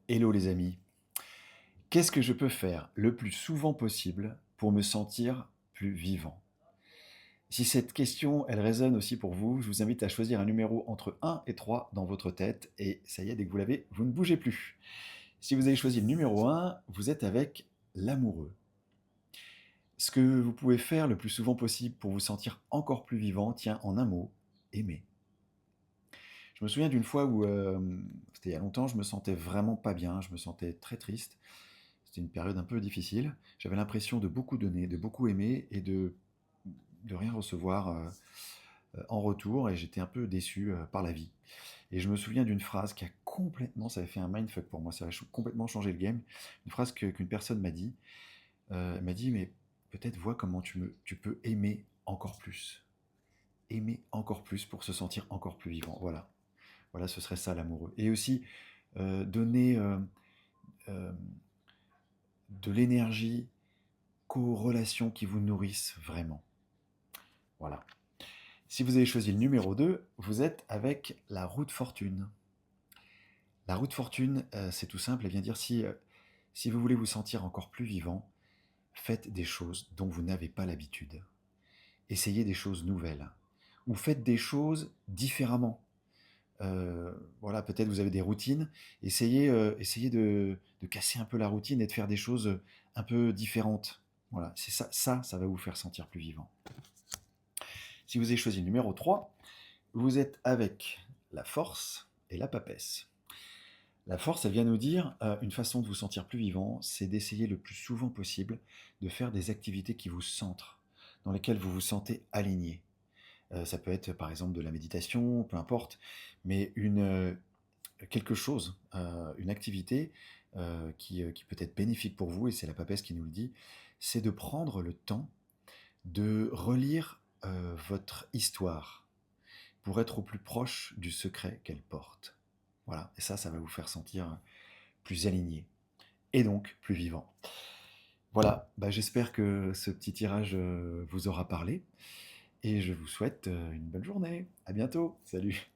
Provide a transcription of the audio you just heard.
Hello les amis, qu'est-ce que je peux faire le plus souvent possible pour me sentir plus vivant? Si cette question, elle résonne aussi pour vous, je vous invite à choisir un numéro entre 1 et 3 dans votre tête et ça y est, dès que vous l'avez, vous ne bougez plus. Si vous avez choisi le numéro 1, vous êtes avec l'amoureux. Ce que vous pouvez faire le plus souvent possible pour vous sentir encore plus vivant tient en un mot, aimer. Je me souviens d'une fois où, c'était il y a longtemps, je me sentais vraiment pas bien, je me sentais très triste. C'était une période un peu difficile. J'avais l'impression de beaucoup donner, de beaucoup aimer et de rien recevoir en retour et j'étais un peu déçu par la vie. Et je me souviens d'une phrase qui a complètement, ça avait fait un mindfuck pour moi, ça a complètement changé le game. Une phrase qu'une personne m'a dit, elle m'a dit, mais peut-être vois comment tu peux aimer encore plus. Aimer encore plus pour se sentir encore plus vivant. Voilà, voilà, ce serait ça l'amoureux. Et aussi donner euh, de l'énergie qu'aux relations qui vous nourrissent vraiment. Voilà. Si vous avez choisi le numéro 2, vous êtes avec la roue de fortune. La roue de fortune, c'est tout simple, elle vient dire si vous voulez vous sentir encore plus vivant, faites des choses dont vous n'avez pas l'habitude. Essayez des choses nouvelles. Ou faites des choses différemment. Voilà, peut-être vous avez des routines. Essayez de casser un peu la routine et de faire des choses un peu différentes. Voilà, c'est ça, ça va vous faire sentir plus vivant. Si vous avez choisi le numéro 3, vous êtes avec la force et la papesse. La force, elle vient nous dire, une façon de vous sentir plus vivant, c'est d'essayer le plus souvent possible de faire des activités qui vous centrent, dans lesquelles vous vous sentez aligné. Ça peut être par exemple de la méditation, peu importe, mais quelque chose, une activité qui peut être bénéfique pour vous, et c'est la papesse qui nous le dit, c'est de prendre le temps de relire votre histoire pour être au plus proche du secret qu'elle porte. Voilà, et ça va vous faire sentir plus aligné et donc plus vivant. Voilà, bah, j'espère que ce petit tirage vous aura parlé et je vous souhaite une bonne journée. À bientôt. Salut.